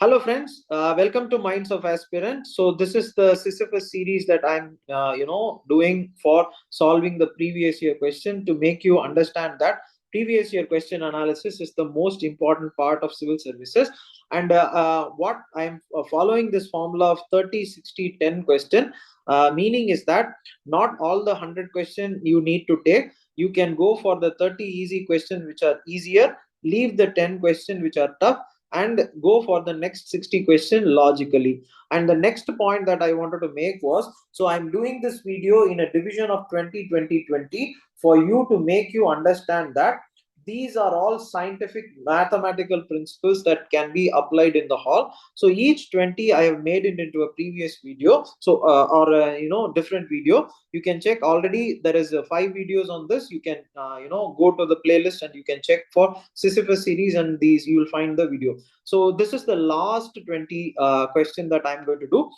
Hello friends, welcome to Minds of Aspirants. So this is the Sisyphus series that I'm doing for solving the previous year question to make you understand that previous year question analysis is the most important part of civil services. And what I'm following this formula of 30 60 10 question, meaning is that not all the 100 question you need to take. You can go for the 30 easy questions which are easier, leave the 10 question which are tough, and go for the next 60 question logically. And the next point that I wanted to make was, so I'm doing this video in a division of 20 for you to make you understand that these are all scientific mathematical principles that can be applied in the hall. So each 20 I have made it into a previous video, so or different video. You can check, already there is 5 videos on this. You can go to the playlist and you can check for Sisyphus series, and these you will find the video. So this is the last 20 question that I'm going to do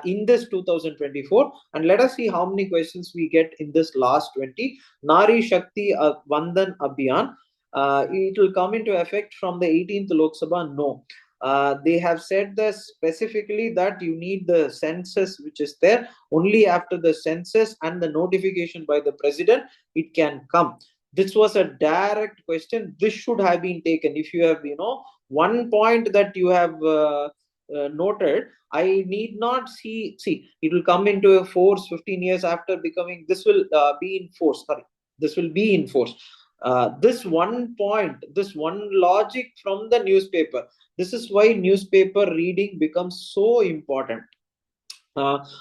in this 2024, and let us see how many questions we get in this last 20. Nari Shakti Vandan Abhiyan, it will come into effect from the 18th Lok Sabha. No, they have said this specifically that you need the census which is there. Only after the census and the notification by the president it can come. This was a direct question. This should have been taken. If you have one point that you have noted, I need not see it will come into a force 15 years after becoming. This will be in force. Sorry, this will be in force. This one point, this one logic from the newspaper. This is why newspaper reading becomes so important.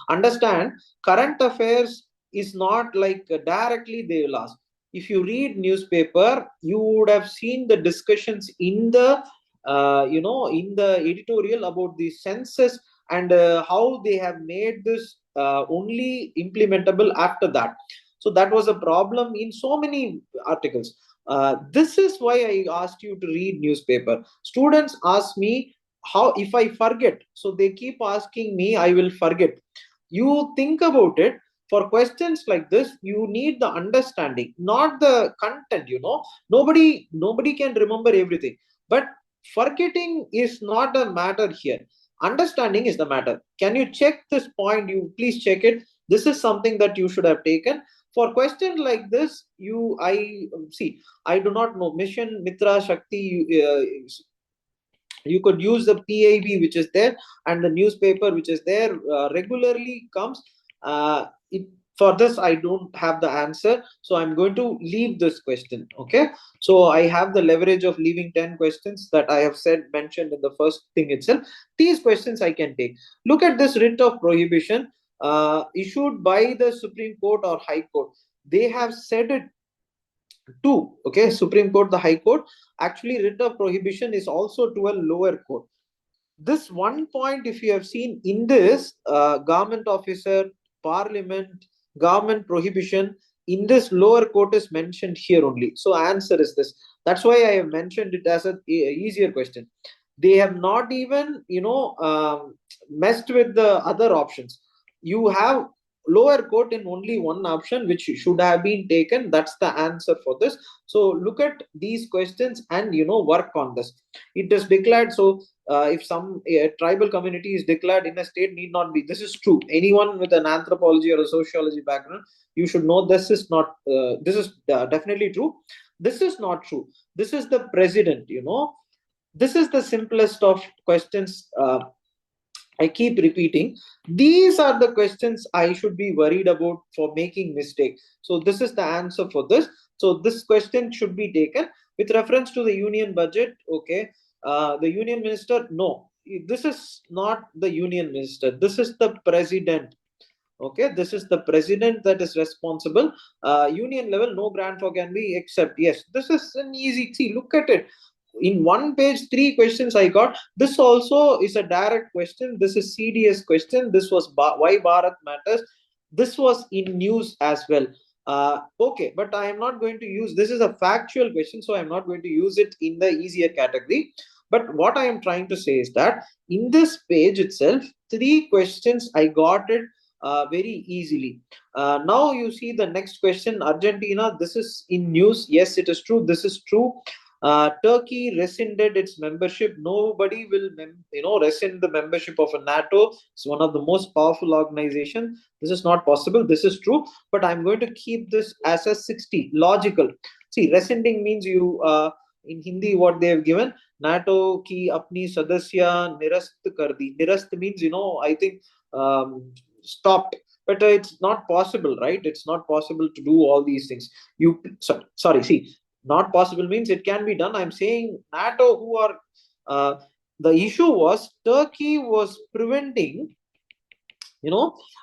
Understand, current affairs is not like directly they will ask. If you read newspaper, you would have seen the discussions in the in the editorial about the census, and how they have made this only implementable after that. So that was a problem in so many articles. This is why I asked you to read newspaper. Students ask me how if I forget, so they keep asking me, I will forget. You think about it. For questions like this, you need the understanding, not the content. Nobody can remember everything, but forgetting is not a matter here. Understanding is the matter. Can you check this point? You please check it. This is something that you should have taken. For questions like this, I do not know mission Mitra Shakti. You could use the PIB which is there, and the newspaper which is there regularly comes. It, for this I don't have the answer, so I'm going to leave this question. Okay, so I have the leverage of leaving 10 questions that I have mentioned in the first thing itself. These questions I can take. Look at this writ of prohibition issued by the Supreme Court or High Court. They have said it too. Okay, Supreme Court, the High Court. Actually, writ of prohibition is also to a lower court. This one point, if you have seen in this government officer, parliament, government prohibition, in this lower court is mentioned here only. So answer is this. That's why I have mentioned it as an easier question. They have not even messed with the other options. You have lower court in only one option which should have been taken. That's the answer for this. So look at these questions and work on this. It is declared. So if some tribal community is declared in a state, need not be. This is true. Anyone with an anthropology or a sociology background, you should know this is not. This is definitely true. This is not true. This is the president. This is the simplest of questions. I keep repeating. These are the questions I should be worried about for making mistake. So this is the answer for this. So this question should be taken with reference to the union budget. Okay, the union minister. No, this is not the union minister. This is the president. Okay, this is the president that is responsible. Union level, no grandfather can be except. Yes, this is an easy. See, look at it. In one page, 3 questions I got. This also is a direct question. This is CDS question. This was why Bharat matters. This was in news as well. Okay, but I am not going to use. This is a factual question, so I am not going to use it in the easier category. But what I am trying to say is that in this page itself, 3 questions I got it very easily. Now you see the next question, Argentina. This is in news. Yes, it is true. This is true. Turkey rescinded its membership. Nobody will, rescind the membership of a NATO. It's one of the most powerful organizations. This is not possible. This is true. But I'm going to keep this as a 60. Logical. See, rescinding means you, in Hindi, what they have given, NATO ki apni sadasya nirast kar di. Nirast means, I think, stopped. But it's not possible, right? It's not possible to do all these things. Sorry, see, not possible means it can be done. I'm saying NATO, who are, the issue was Turkey was preventing,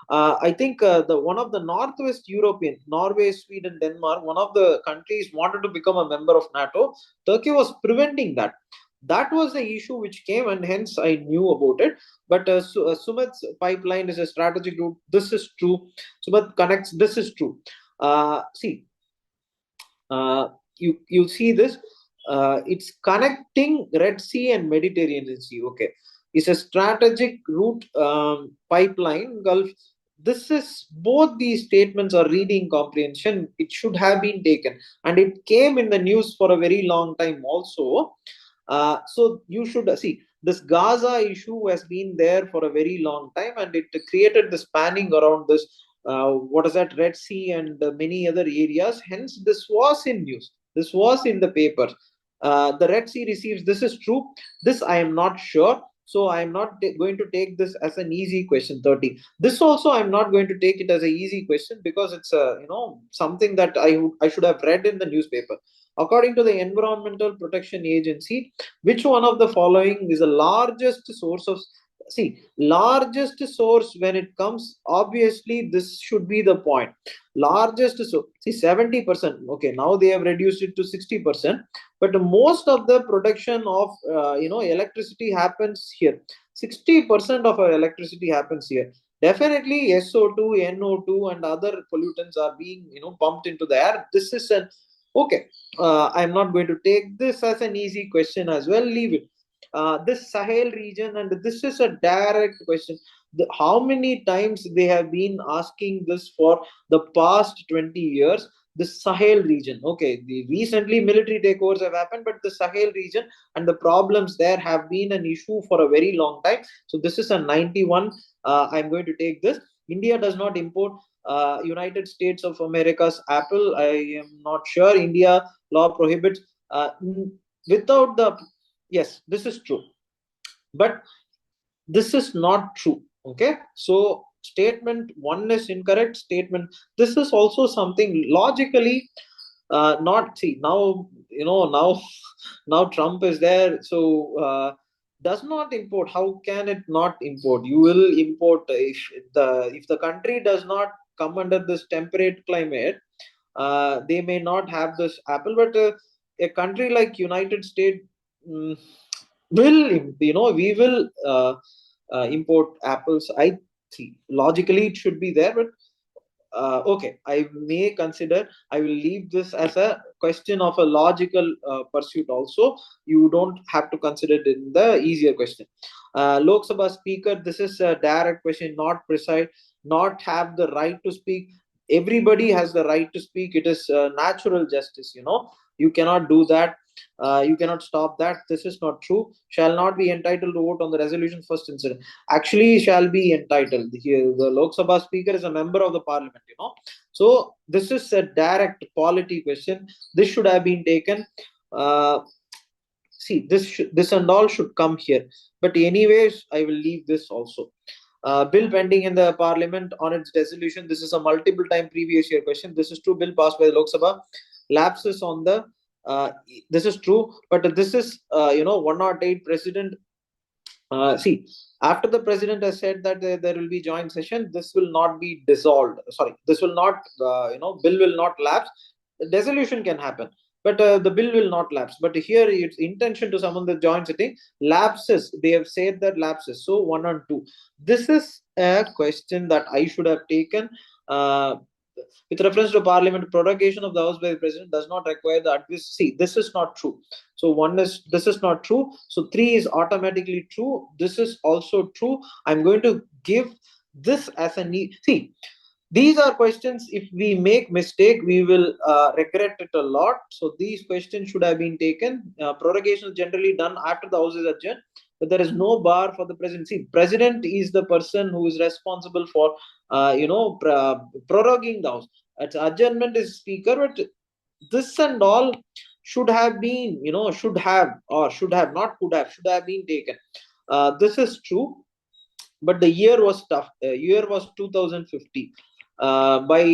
I think the one of the Northwest European, Norway, Sweden, Denmark, one of the countries wanted to become a member of NATO. Turkey was preventing that. That was the issue which came, and hence I knew about it. But Sumet's pipeline is a strategic route. This is true. Sumet connects. This is true. See, you see this. It's connecting Red Sea and Mediterranean Sea. Okay, it's a strategic route, pipeline Gulf. This is, both these statements are reading comprehension. It should have been taken, and it came in the news for a very long time also. So you should see, this Gaza issue has been there for a very long time, and it created this panic around this. What is that, Red Sea and many other areas. Hence, this was in news. This was in the paper. The Red Sea receives. This is true. This I am not sure. So I am not going to take this as an easy question 30. This also I am not going to take it as an easy question, because it's something that I should have read in the newspaper. According to the Environmental Protection Agency, which one of the following is the largest source of, see, largest source when it comes, obviously this should be the point. Largest, so see, 70%. Okay, now they have reduced it to 60%, but most of the production of electricity happens here. 60% of our electricity happens here. Definitely SO2, NO2 and other pollutants are being pumped into the air. This is an, okay, I'm not going to take this as an easy question as well. Leave it. This Sahel region, and this is a direct question. How many times they have been asking this for the past 20 years? The Sahel region. Okay, the recently military takeovers have happened, but the Sahel region and the problems there have been an issue for a very long time. So this is a 91. I'm going to take this. India does not import United States of America's apple. I am not sure. India law prohibits without the, yes, this is true, but this is not true. Okay, so statement one is incorrect. Statement, this is also something logically not, see, now now now Trump is there, so does not import. How can it not import? You will import if the country does not come under this temperate climate. They may not have this apple, but a country like United States, mm, will, we will import apples. I see, logically it should be there, but okay, I may consider, I will leave this as a question of a logical pursuit also. You don't have to consider it in the easier question. Lok Sabha speaker, this is a direct question, not precise. Not have the right to speak. Everybody has the right to speak. It is natural justice. You cannot do that. You cannot stop that. This is not true. Shall not be entitled to vote on the resolution first incident. Actually, shall be entitled. Here, the Lok Sabha speaker is a member of the parliament. So this is a direct polity question. This should have been taken. See, this and all should come here. But anyways, I will leave this also. Bill pending in the parliament on its resolution. This is a multiple time previous year question. This is true. Bill passed by the Lok Sabha. Lapses on the, this is true, but this is 108 president. See, after the president has said that there will be joint session, this will not be dissolved. Sorry, this will not, bill will not lapse. Resolution can happen, but the bill will not lapse. But here it's intention to summon the joint sitting. Lapses, they have said that lapses. So 1 and 2. This is a question that I should have taken. With reference to parliament, prorogation of the house by the president does not require the advice. See, this is not true. So one is, this is not true. So 3 is automatically true. This is also true. I'm going to give this as a need. See, These are questions, if we make mistake, we will regret it a lot. So these questions should have been taken. Prorogation is generally done after the house is adjourned, but there is no bar for the president. See, president is the person who is responsible for proroguing the house. Its adjournment is speaker, but this and all should have been, should have, or should have, not could have, should have been taken. This is true, but the year was tough. The year was 2050. By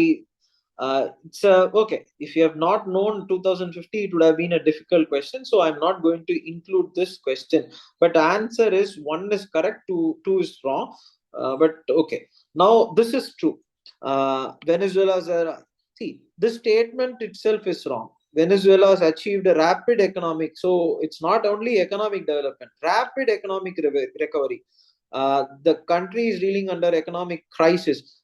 it's okay. If you have not known 2050, it would have been a difficult question. So I'm not going to include this question. But the answer is one is correct, two is wrong. But okay, now this is true. Venezuela's see, this statement itself is wrong. Venezuela has achieved a rapid economic, so it's not only economic development, rapid economic recovery. The country is reeling under economic crisis.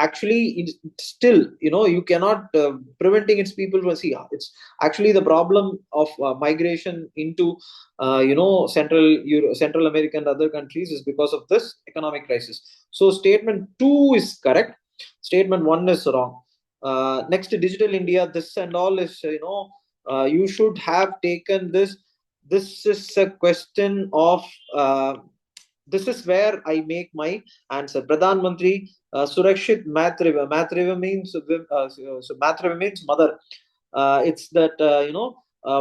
Actually, still, you cannot preventing its people from, see, it's actually the problem of migration into Central America and other countries is because of this economic crisis. So statement 2 is correct, statement 1 is wrong. Next, digital India, this and all is, you should have taken this. This is a question of this is where I make my answer. Pradhan Mantri Surakshit Matriva. Matriva means Matriva means mother. It's that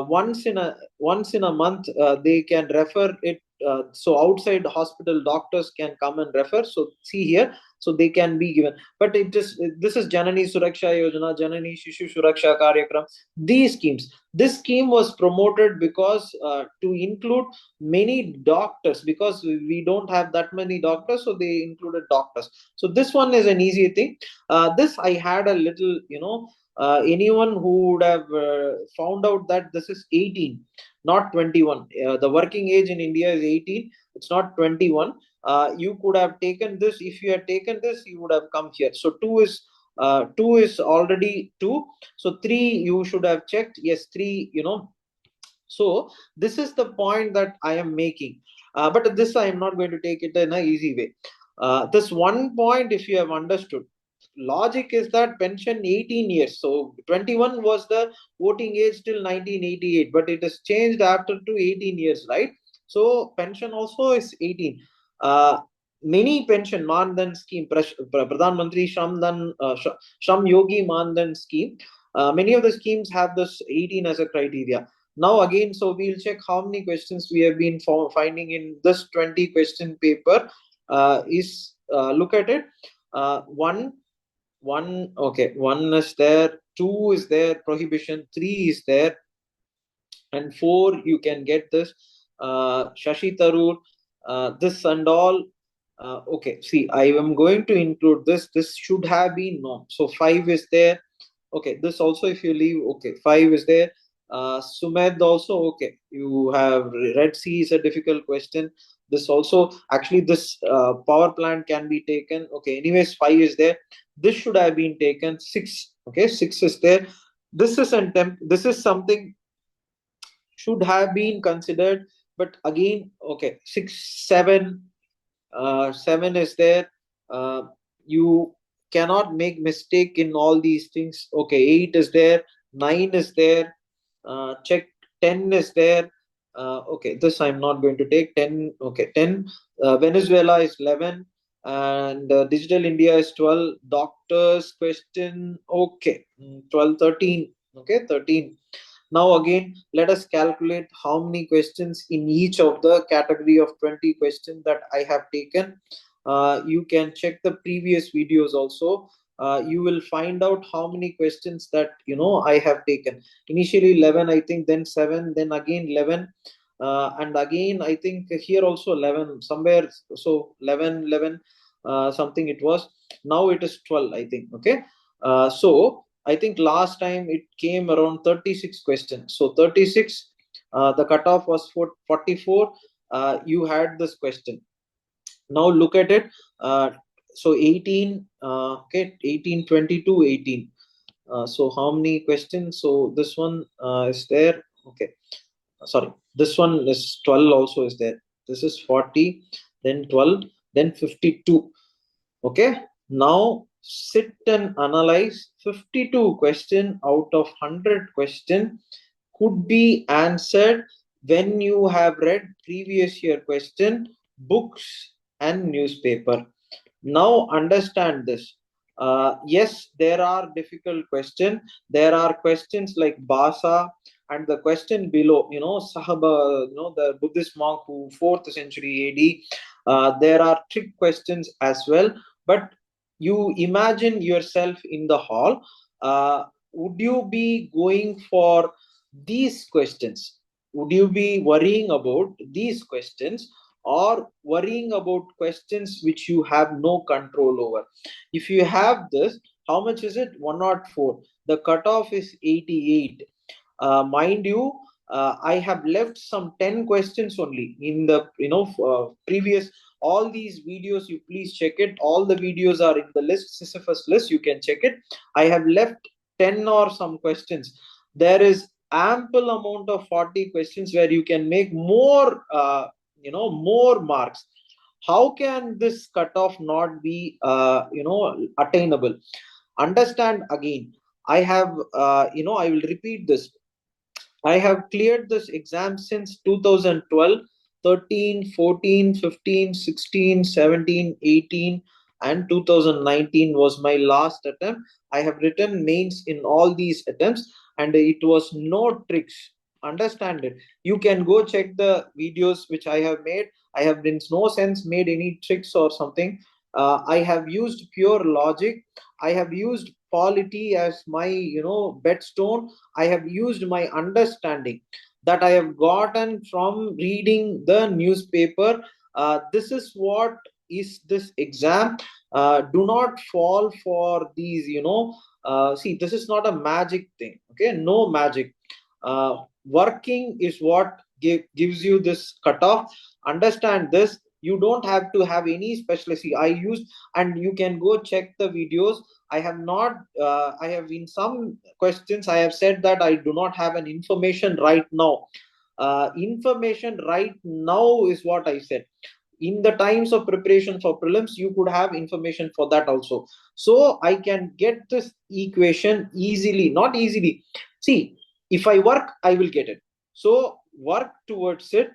once in a month they can refer it. So outside hospital doctors can come and refer. So see here, so they can be given. But it is, this is Janani Suraksha Yojana, Janani Shishu Suraksha Karyakram. These schemes. This scheme was promoted because to include many doctors, because we don't have that many doctors, so they included doctors. So this one is an easy thing. This I had a little, anyone who would have found out that this is 18, not 21. The working age in India is 18, it's not 21. You could have taken this. If you had taken this, you would have come here. So 2 is already 2. So 3 you should have checked. Yes, 3, so this is the point that I am making. But this I am not going to take it in an easy way. This one point, if you have understood, logic is that pension 18 years. So 21 was the voting age till 1988, but it is changed after to 18 years, right? So pension also is 18. Many pension Mandan scheme, Pradhan Mantri Shram Yogi Mandan scheme. Many of the schemes have this 18 as a criteria. Now again, so we'll check how many questions we have been finding in this 20 question paper. Look at it. Okay, 1 is there, 2 is there, prohibition, 3 is there, and 4 you can get this. Shashi Tharoor, this and all. Okay, see, I am going to include this. This should have been known. So 5 is there. Okay, this also, if you leave, okay, 5 is there. Sumed also, okay, you have Red Sea is a difficult question. This also, actually, this power plant can be taken. Okay, anyways, 5 is there. This should have been taken. 6, okay, 6 is there. This is this is something should have been considered, but again, okay, 6, 7, 7 is there. You cannot make mistake in all these things. Okay, 8 is there, 9 is there. Check, 10 is there. Okay, this I'm not going to take. 10, okay, 10. Venezuela is 11, and digital India is 12. Doctors question, okay, 12, 13. Okay, 13. Now again, let us calculate how many questions in each of the category of 20 questions that I have taken. You can check the previous videos also. You will find out how many questions that I have taken. Initially 11, I think, then 7, then again 11, and again I think here also 11 somewhere. So 11, something it was. Now it is 12, I think. Okay, so I think last time it came around 36 questions. So 36, the cutoff was 44. You had this question. Now look at it. So 18, okay, 18, 22, 18. So how many questions? So this one is there. Okay, sorry, this one is 12 also is there. This is 40, then 12, then 52. Okay, now sit and analyze 52 question out of 100 question could be answered when you have read previous year question, books and newspaper. Now understand this. Yes, there are difficult questions. There are questions like Basa, and the question below, Sahaba, the Buddhist monk who 4th century AD. There are trick questions as well. But you imagine yourself in the hall. Would you be going for these questions? Would you be worrying about these questions, or worrying about questions which you have no control over? If you have this, how much is it? 104. The cutoff is 88. Mind you, I have left some 10 questions only in the previous. All these videos, you please check it. All the videos are in the list, Sisyphus list. You can check it. I have left 10 or some questions. There is ample amount of 40 questions where you can make more more marks. How can this cutoff not be attainable? Understand again. I have I will repeat this. I have cleared this exam since 2012, 13, 14, 15, 16, 17, 18, and 2019 was my last attempt. I have written mains in all these attempts, and it was no tricks. Understand it. You can go check the videos which I have made. I have in no sense made any tricks or something. I have used pure logic. I have used polity as my bedstone. I have used my understanding that I have gotten from reading the newspaper. This is what is this exam. Do not fall for these, see, this is not a magic thing. Okay, no magic. Working is what gives you this cutoff. Understand this. You don't have to have any specialty. I used, and you can go check the videos. I have not, I have in some questions, I have said that I do not have an information right now. Information right now is what I said. In the times of preparation for prelims, you could have information for that also. So I can get this equation easily, not easily. See, if I work, I will get it. So work towards it,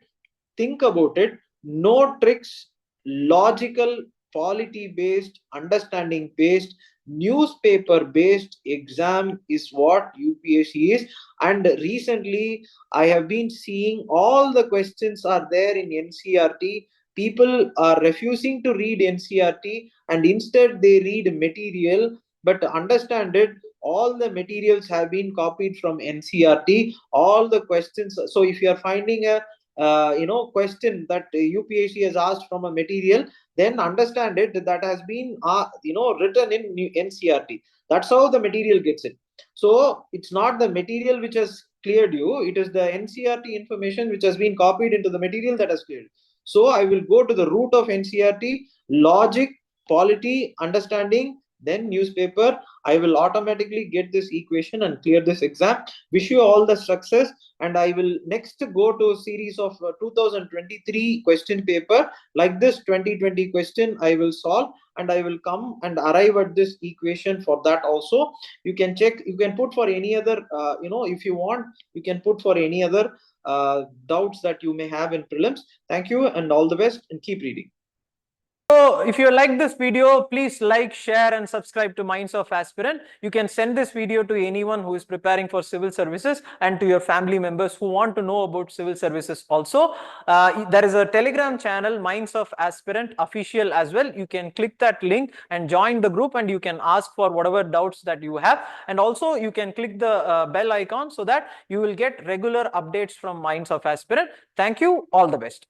think about it. No tricks, logical, polity based, understanding based, newspaper based exam is what UPSC is. And recently I have been seeing all the questions are there in NCRT. People are refusing to read NCRT, and instead they read material. But understand it, all the materials have been copied from NCRT, all the questions. So if you are finding a question that UPSC has asked from a material, then understand it that has been written in NCRT. That's how the material gets it. So it's not the material which has cleared you, it is the NCRT information which has been copied into the material that has cleared. So I will go to the root of NCRT: logic, polity, understanding, then newspaper. I will automatically get this equation and clear this exam. Wish you all the success. And I will next go to a series of 2023 question paper like this. 2020 question I will solve, and I will come and arrive at this equation for that also. You can check, you can put for any other if you want, you can put for any other doubts that you may have in prelims. Thank you and all the best, and keep reading. So if you like this video, please like, share and subscribe to Minds of Aspirant. You can send this video to anyone who is preparing for civil services and to your family members who want to know about civil services also. There is a Telegram channel, Minds of Aspirant official as well. You can click that link and join the group, and you can ask for whatever doubts that you have. And also you can click the bell icon so that you will get regular updates from Minds of Aspirant. Thank you. All the best.